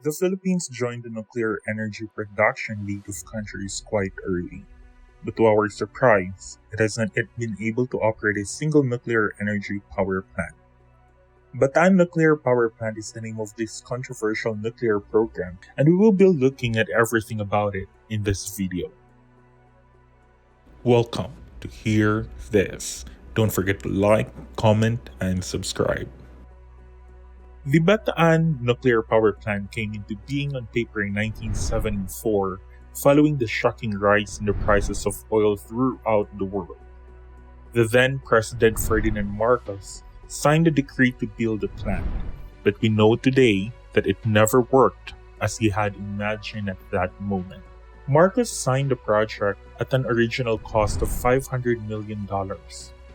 The Philippines joined the nuclear energy production league of countries quite early. But to our surprise, it has not yet been able to operate a single nuclear energy power plant. Bataan Nuclear Power Plant is the name of this controversial nuclear program, and we will be looking at everything about it in this video. Welcome to Hear This. Don't forget to like, comment, and subscribe. The Bataan Nuclear Power Plant came into being on paper in 1974 following the shocking rise in the prices of oil throughout the world. The then President Ferdinand Marcos signed a decree to build the plant, but we know today that it never worked as he had imagined at that moment. Marcos signed the project at an original cost of $500 million.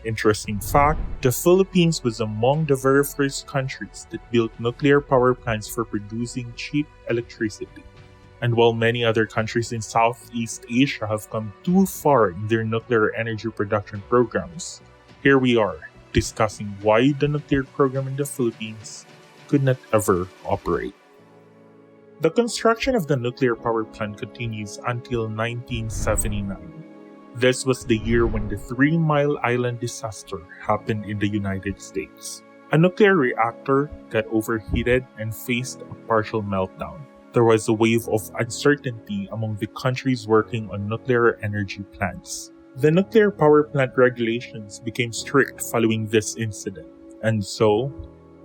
Interesting fact, the Philippines was among the very first countries that built nuclear power plants for producing cheap electricity. And while many other countries in Southeast Asia have come too far in their nuclear energy production programs, here we are discussing why the nuclear program in the Philippines could not ever operate. The construction of the nuclear power plant continues until 1979. This was the year when the 3 Mile Island disaster happened in the United States. A nuclear reactor got overheated and faced a partial meltdown. There was a wave of uncertainty among the countries working on nuclear energy plants. The nuclear power plant regulations became strict following this incident, and so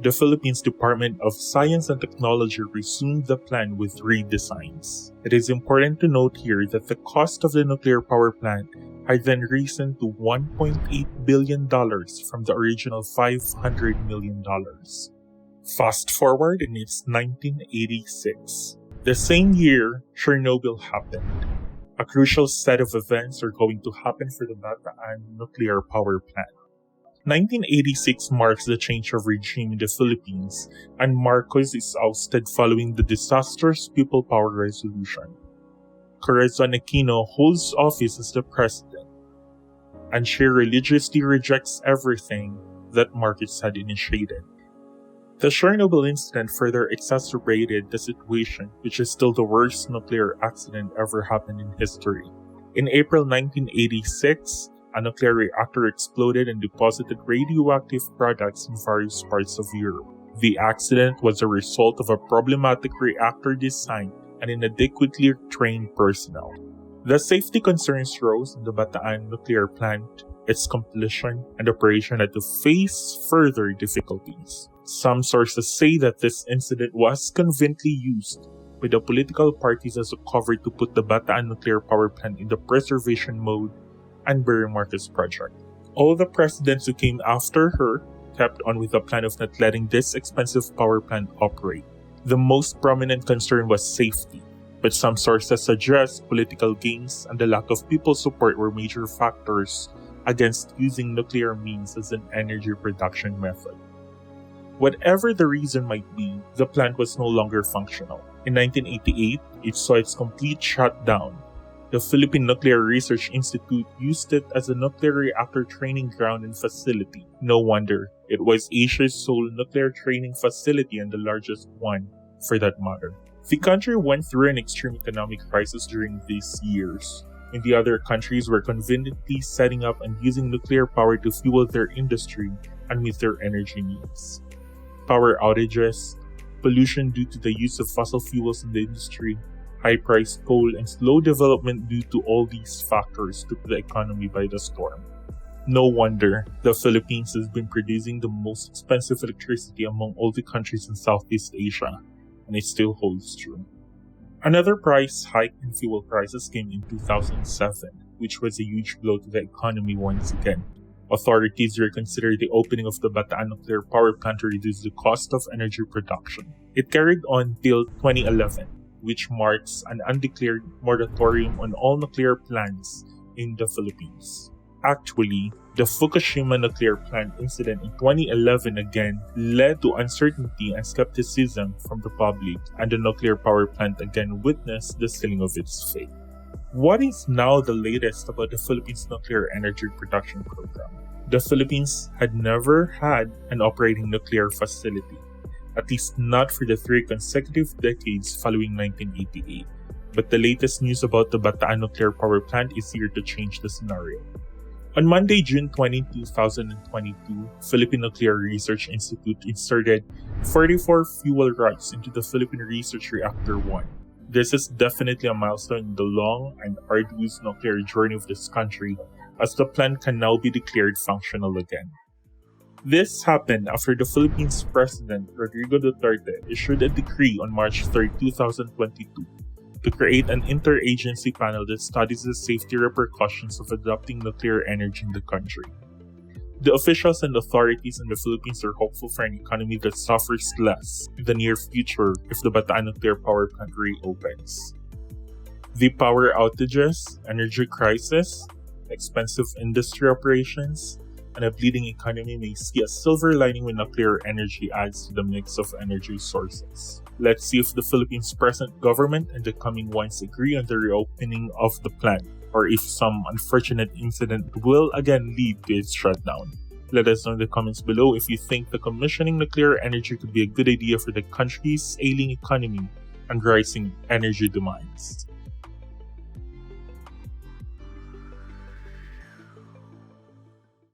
the Philippines Department of Science and Technology resumed the plan with redesigns. It is important to note here that the cost of the nuclear power plant had then risen to $1.8 billion from the original $500 million. Fast forward, and it's 1986. The same year, Chernobyl happened. A crucial set of events are going to happen for the Bataan Nuclear Power Plant. 1986 marks the change of regime in the Philippines, and Marcos is ousted following the disastrous People Power Resolution. Corazon Aquino holds office as the president, and she religiously rejects everything that Marcos had initiated. The Chernobyl incident further exacerbated the situation, which is still the worst nuclear accident ever happened in history. In April 1986, a nuclear reactor exploded and deposited radioactive products in various parts of Europe. The accident was a result of a problematic reactor design and inadequately trained personnel. The safety concerns rose in the Bataan nuclear plant. Its completion and operation had to face further difficulties. Some sources say that this incident was conveniently used by the political parties as a cover to put the Bataan nuclear power plant in the preservation mode and bury Marcos' project. All the presidents who came after her kept on with the plan of not letting this expensive power plant operate. The most prominent concern was safety, but some sources suggest political gains and the lack of people's support were major factors against using nuclear means as an energy production method. Whatever the reason might be, the plant was no longer functional. In 1988, it saw its complete shutdown. The Philippine Nuclear Research Institute used it as a nuclear reactor training ground and facility. No wonder, it was Asia's sole nuclear training facility and the largest one, for that matter. The country went through an extreme economic crisis during these years, and the other countries were conveniently setting up and using nuclear power to fuel their industry and meet their energy needs. Power outages, pollution due to the use of fossil fuels in the industry, high-priced coal, and slow development due to all these factors took the economy by the storm. No wonder the Philippines has been producing the most expensive electricity among all the countries in Southeast Asia, and it still holds true. Another price hike in fuel prices came in 2007, which was a huge blow to the economy once again. Authorities reconsidered the opening of the Bataan Nuclear Power Plant to reduce the cost of energy production. It carried on till 2011, which marks an undeclared moratorium on all nuclear plants in the Philippines. Actually, the Fukushima nuclear plant incident in 2011 again led to uncertainty and skepticism from the public, and the nuclear power plant again witnessed the sealing of its fate. What is now the latest about the Philippines nuclear energy production program? The Philippines had never had an operating nuclear facility. at least not for the 3 consecutive decades following 1988. But the latest news about the Bataan Nuclear Power Plant is here to change the scenario. On Monday, June 20, 2022, Philippine Nuclear Research Institute inserted 44 fuel rods into the Philippine Research Reactor 1. This is definitely a milestone in the long and arduous nuclear journey of this country, as the plant can now be declared functional again. This happened after the Philippines President Rodrigo Duterte issued a decree on March 3, 2022 to create an interagency panel that studies the safety repercussions of adopting nuclear energy in the country. The officials and authorities in the Philippines are hopeful for an economy that suffers less in the near future if the Bataan Nuclear Power Plant reopens. The power outages, energy crisis, expensive industry operations, and a bleeding economy may see a silver lining when nuclear energy adds to the mix of energy sources. Let's see if the Philippines' present government and the coming ones agree on the reopening of the plant, or if some unfortunate incident will again lead to its shutdown. Let us know in the comments below if you think the commissioning nuclear energy could be a good idea for the country's ailing economy and rising energy demands.